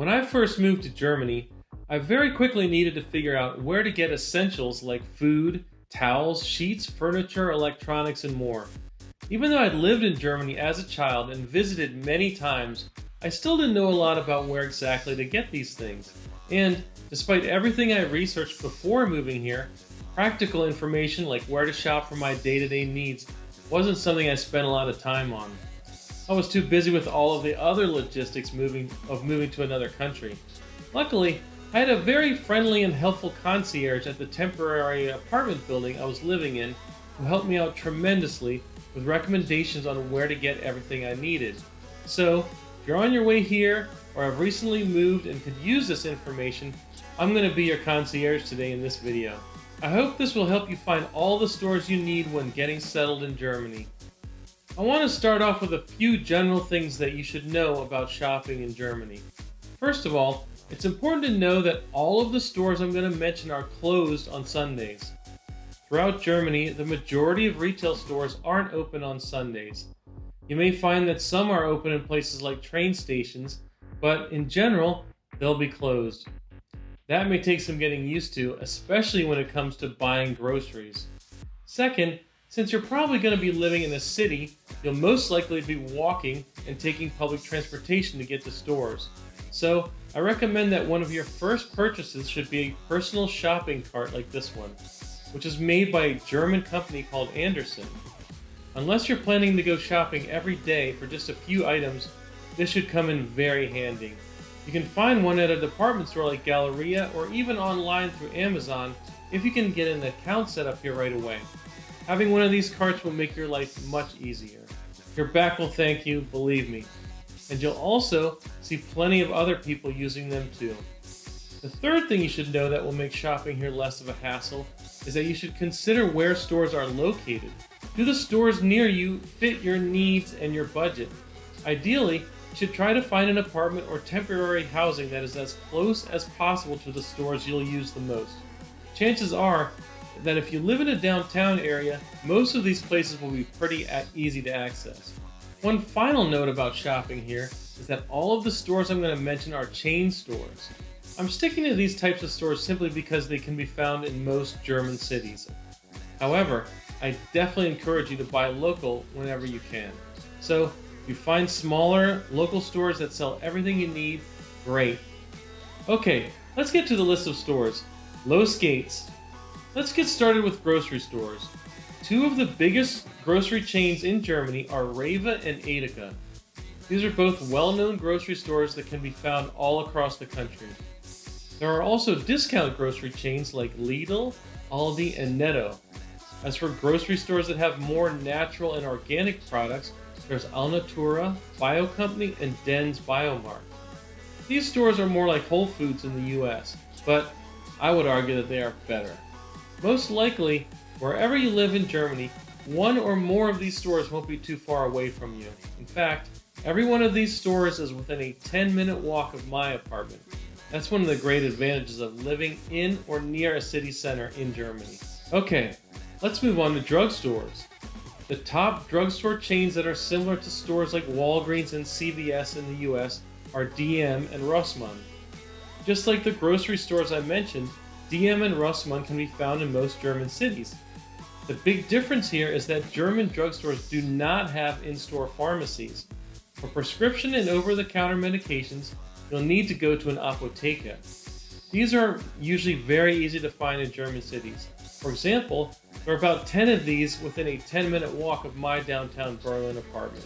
When I first moved to Germany, I very quickly needed to figure out where to get essentials like food, towels, sheets, furniture, electronics, and more. Even though I'd lived in Germany as a child and visited many times, I still didn't know a lot about where exactly to get these things. And despite everything I researched before moving here, practical information like where to shop for my day-to-day needs wasn't something I spent a lot of time on. I was too busy with all of the other logistics of moving to another country. Luckily, I had a very friendly and helpful concierge at the temporary apartment building I was living in who helped me out tremendously with recommendations on where to get everything I needed. So, if you're on your way here or have recently moved and could use this information, I'm going to be your concierge today in this video. I hope this will help you find all the stores you need when getting settled in Germany. I want to start off with a few general things that you should know about shopping in Germany. First of all, it's important to know that all of the stores I'm going to mention are closed on Sundays. Throughout Germany, the majority of retail stores aren't open on Sundays. You may find that some are open in places like train stations, but in general, they'll be closed. That may take some getting used to, especially when it comes to buying groceries. Second, since you're probably going to be living in a city, you'll most likely be walking and taking public transportation to get to stores. So, I recommend that one of your first purchases should be a personal shopping cart like this one, which is made by a German company called Anderson. Unless you're planning to go shopping every day for just a few items, this should come in very handy. You can find one at a department store like Galleria or even online through Amazon if you can get an account set up here right away. Having one of these carts will make your life much easier. Your back will thank you, believe me. And you'll also see plenty of other people using them too. The third thing you should know that will make shopping here less of a hassle is that you should consider where stores are located. Do the stores near you fit your needs and your budget? Ideally, you should try to find an apartment or temporary housing that is as close as possible to the stores you'll use the most. Chances are that if you live in a downtown area, most of these places will be pretty easy to access. One final note about shopping here is that all of the stores I'm going to mention are chain stores. I'm sticking to these types of stores simply because they can be found in most German cities. However, I definitely encourage you to buy local whenever you can. So, if you find smaller, local stores that sell everything you need, great. Okay, let's get to the list of stores. Los Gates. Let's get started with grocery stores. Two of the biggest grocery chains in Germany are Rewe and Edeka. These are both well-known grocery stores that can be found all across the country. There are also discount grocery chains like Lidl, Aldi, and Netto. As for grocery stores that have more natural and organic products, there's Alnatura, Bio Company, and Den's Biomart. These stores are more like Whole Foods in the US, but I would argue that they are better. Most likely, wherever you live in Germany, one or more of these stores won't be too far away from you. In fact, every one of these stores is within a 10-minute walk of my apartment. That's one of the great advantages of living in or near a city center in Germany. Okay, let's move on to drugstores. The top drugstore chains that are similar to stores like Walgreens and CVS in the US are DM and Rossmann. Just like the grocery stores I mentioned, DM and Rossmann can be found in most German cities. The big difference here is that German drugstores do not have in-store pharmacies. For prescription and over-the-counter medications, you'll need to go to an Apotheke. These are usually very easy to find in German cities. For example, there are about 10 of these within a 10-minute walk of my downtown Berlin apartment.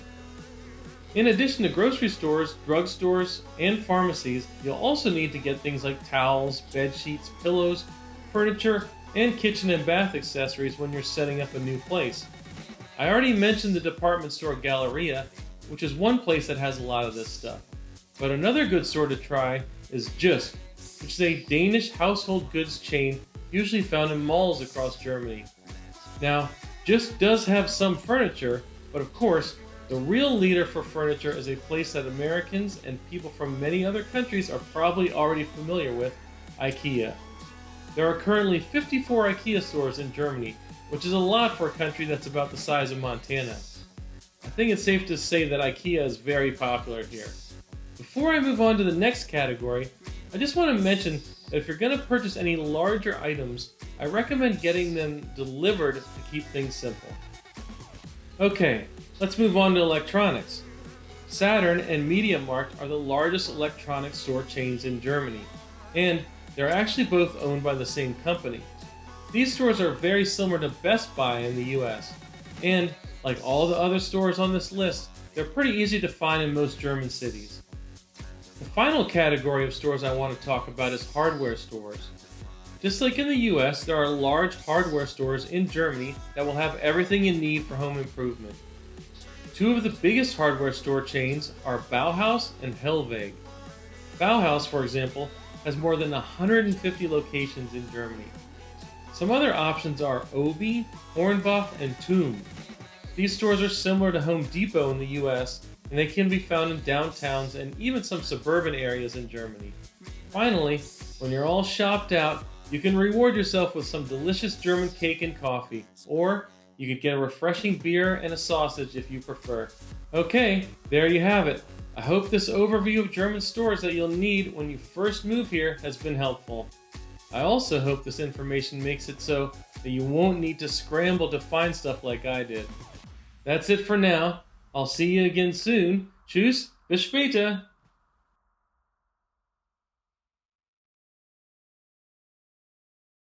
In addition to grocery stores, drugstores, and pharmacies, you'll also need to get things like towels, bed sheets, pillows, furniture, and kitchen and bath accessories when you're setting up a new place. I already mentioned the department store Galleria, which is one place that has a lot of this stuff. But another good store to try is Just, which is a Danish household goods chain usually found in malls across Germany. Now, Just does have some furniture, but of course, the real leader for furniture is a place that Americans and people from many other countries are probably already familiar with, IKEA. There are currently 54 IKEA stores in Germany, which is a lot for a country that's about the size of Montana. I think it's safe to say that IKEA is very popular here. Before I move on to the next category, I just want to mention that if you're going to purchase any larger items, I recommend getting them delivered to keep things simple. Okay, let's move on to electronics. Saturn and MediaMarkt are the largest electronics store chains in Germany, and they're actually both owned by the same company. These stores are very similar to Best Buy in the US, and like all the other stores on this list, they're pretty easy to find in most German cities. The final category of stores I want to talk about is hardware stores. Just like in the US, there are large hardware stores in Germany that will have everything you need for home improvement. Two of the biggest hardware store chains are Bauhaus and Hellweg. Bauhaus, for example, has more than 150 locations in Germany. Some other options are Obi, Hornbach, and Thun. These stores are similar to Home Depot in the US, and they can be found in downtowns and even some suburban areas in Germany. Finally, when you're all shopped out, you can reward yourself with some delicious German cake and coffee, or you could get a refreshing beer and a sausage if you prefer. Okay, there you have it. I hope this overview of German stores that you'll need when you first move here has been helpful. I also hope this information makes it so that you won't need to scramble to find stuff like I did. That's it for now. I'll see you again soon. Tschüss, bis später.